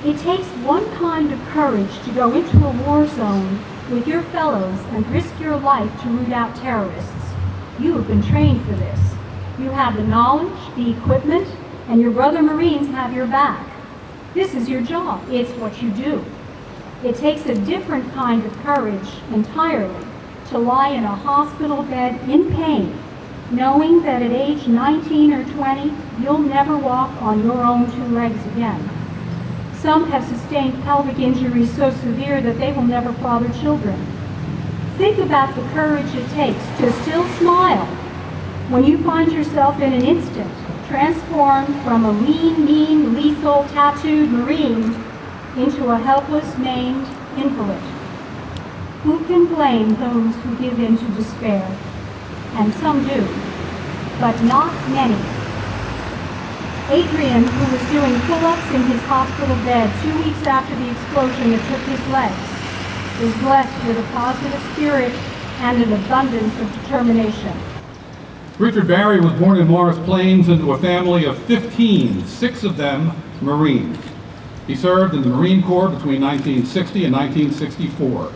It takes one kind of courage to go into a war zone with your fellows and risk your life to root out terrorists. You have been trained for this. You have the knowledge, the equipment, and your brother Marines have your back. This is your job. It's what you do. It takes a different kind of courage entirely to lie in a hospital bed in pain, knowing that at age 19 or 20, you'll never walk on your own two legs again. Some have sustained pelvic injuries so severe that they will never father children. Think about the courage it takes to still smile when you find yourself in an instant transformed from a lean, mean, lethal, tattooed Marine into a helpless, maimed invalid. Who can blame those who give in to despair? And some do, but not many. Adrian, who was doing pull-ups in his hospital bed 2 weeks after the explosion that took his legs, is blessed with a positive spirit and an abundance of determination. Richard Barry was born in Morris Plains into a family of 15, 6 of them Marines. He served in the Marine Corps between 1960 and 1964.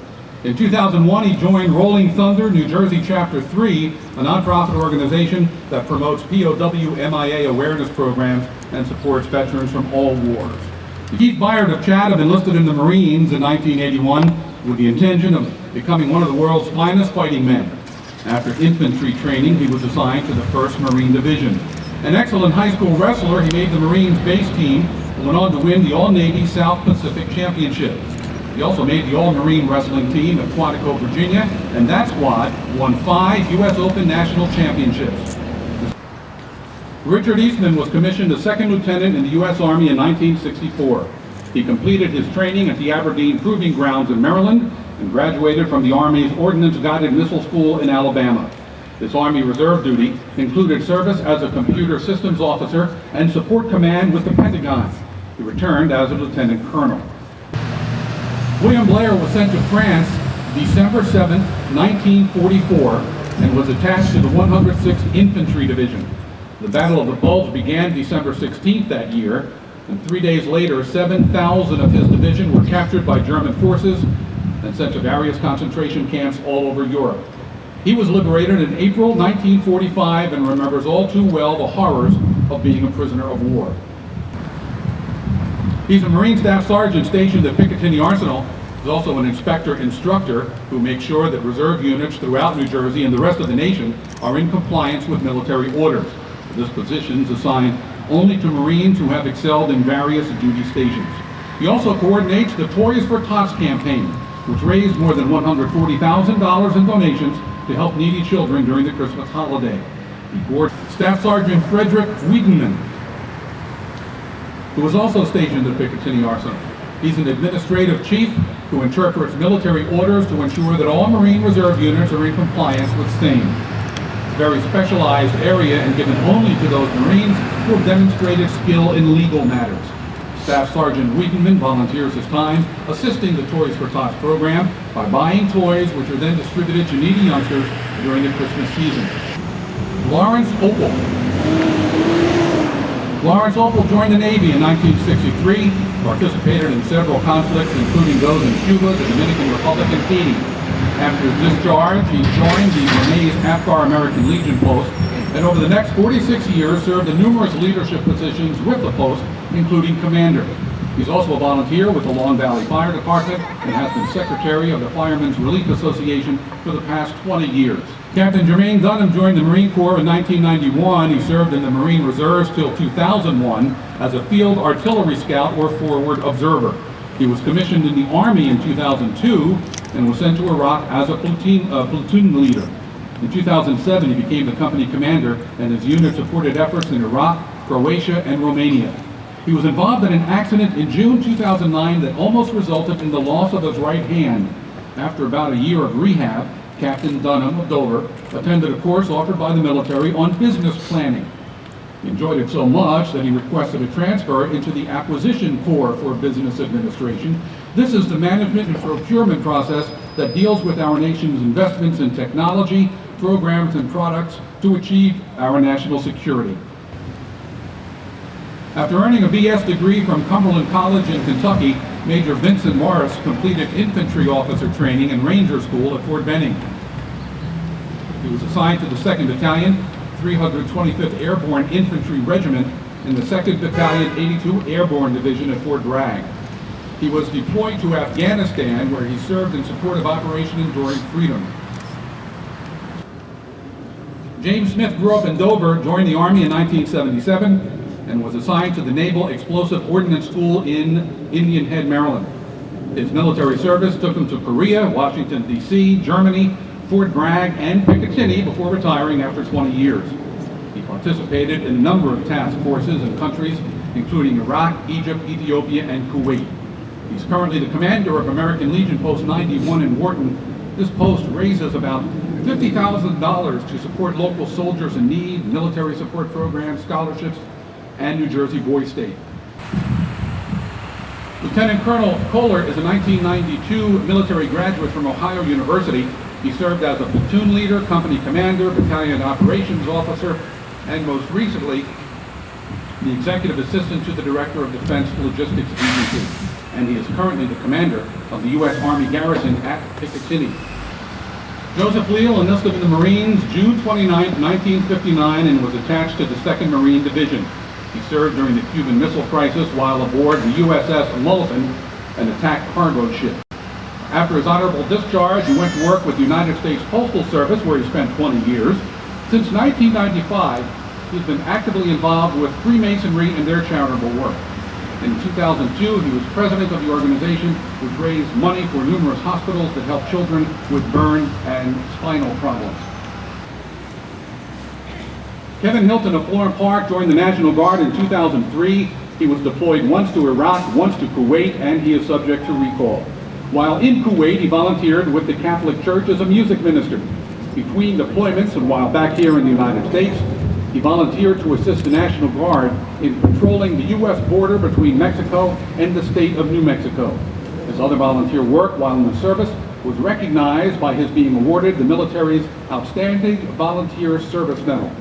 In 2001, he joined Rolling Thunder, New Jersey Chapter 3, a nonprofit organization that promotes POW MIA awareness programs and supports veterans from all wars. Keith Byard of Chatham enlisted in the Marines in 1981 with the intention of becoming one of the world's finest fighting men. After infantry training, he was assigned to the 1st Marine Division. An excellent high school wrestler, he made the Marines base team and went on to win the All-Navy South Pacific Championship. He also made the All-Marine Wrestling team at Quantico, Virginia, and that squad won 5 U.S. Open National Championships. Richard Eastman was commissioned as 2nd Lieutenant in the U.S. Army in 1964. He completed his training at the Aberdeen Proving Grounds in Maryland and graduated from the Army's Ordnance Guided Missile School in Alabama. His Army Reserve duty included service as a computer systems officer and support command with the Pentagon. He returned as a lieutenant colonel. William Blair was sent to France December 7, 1944, and was attached to the 106th Infantry Division. The Battle of the Bulge began December 16th that year, and 3 days later, 7,000 of his division were captured by German forces and sent to various concentration camps all over Europe. He was liberated in April 1945 and remembers all too well the horrors of being a prisoner of war. He's a Marine Staff Sergeant stationed at Picatinny Arsenal. He's also an inspector who makes sure that reserve units throughout New Jersey and the rest of the nation are in compliance with military orders. This position is assigned only to Marines who have excelled in various duty stations. He also coordinates the Toys for Tots campaign, which raised more than $140,000 in donations to help needy children during the Christmas holiday. He coordinates Staff Sergeant Frederick Wiedemann, who was also stationed at Picatinny Arsenal. He's an administrative chief who interprets military orders to ensure that all Marine Reserve units are in compliance with same. It's a very specialized area and given only to those Marines who have demonstrated skill in legal matters. Staff Sergeant Wiedemann volunteers his time assisting the Toys for Tots program by buying toys which are then distributed to needy youngsters during the Christmas season. Lawrence Opel. Lawrence Opel joined the Navy in 1963, participated in several conflicts, including those in Cuba, the Dominican Republic, and Haiti. After his discharge, he joined the Renee's Afghan-American Legion post, and over the next 46 years served in numerous leadership positions with the post, including commander. He's also a volunteer with the Long Valley Fire Department and has been secretary of the Firemen's Relief Association for the past 20 years. Captain Jermaine Dunham joined the Marine Corps in 1991. He served in the Marine Reserves till 2001 as a field artillery scout or forward observer. He was commissioned in the Army in 2002 and was sent to Iraq as a platoon leader. In 2007, he became the company commander, and his unit supported efforts in Iraq, Croatia, and Romania. He was involved in an accident in June 2009 that almost resulted in the loss of his right hand. After about a year of rehab, Captain Dunham of Dover attended a course offered by the military on business planning. He enjoyed it so much that he requested a transfer into the Acquisition Corps for Business Administration. This is the management and procurement process that deals with our nation's investments in technology, programs, and products to achieve our national security. After earning a BS degree from Cumberland College in Kentucky, Major Vincent Morris completed infantry officer training and ranger school at Fort Benning. He was assigned to the 2nd Battalion, 325th Airborne Infantry Regiment in the 2nd Battalion, 82 Airborne Division at Fort Bragg. He was deployed to Afghanistan, where he served in support of Operation Enduring Freedom. James Smith grew up in Dover, joined the Army in 1977, and was assigned to the Naval Explosive Ordnance School in Indian Head, Maryland. His military service took him to Korea, Washington, D.C., Germany, Fort Bragg, and Picatinny before retiring after 20 years. He participated in a number of task forces in countries including Iraq, Egypt, Ethiopia, and Kuwait. He's currently the commander of American Legion Post 91 in Wharton. This post raises about $50,000 to support local soldiers in need, military support programs, scholarships, and New Jersey Boy State. Lieutenant Colonel Kohler is a 1992 military graduate from Ohio University. He served as a platoon leader, company commander, battalion operations officer, and most recently, the executive assistant to the Director of Defense Logistics Agency. And he is currently the commander of the U.S. Army garrison at Picatinny. Joseph Leal enlisted in the Marines June 29, 1959, and was attached to the 2nd Marine Division. He served during the Cuban Missile Crisis while aboard the USS Lulafin, an attack cargo ship. After his honorable discharge, he went to work with the United States Postal Service, where he spent 20 years. Since 1995, he's been actively involved with Freemasonry and their charitable work. In 2002, he was president of the organization, which raised money for numerous hospitals that help children with burn and spinal problems. Kevin Hilton of Florham Park joined the National Guard in 2003. He was deployed once to Iraq, once to Kuwait, and he is subject to recall. While in Kuwait, he volunteered with the Catholic Church as a music minister. Between deployments and while back here in the United States, he volunteered to assist the National Guard in patrolling the U.S. border between Mexico and the state of New Mexico. His other volunteer work while in the service was recognized by his being awarded the military's Outstanding Volunteer Service Medal.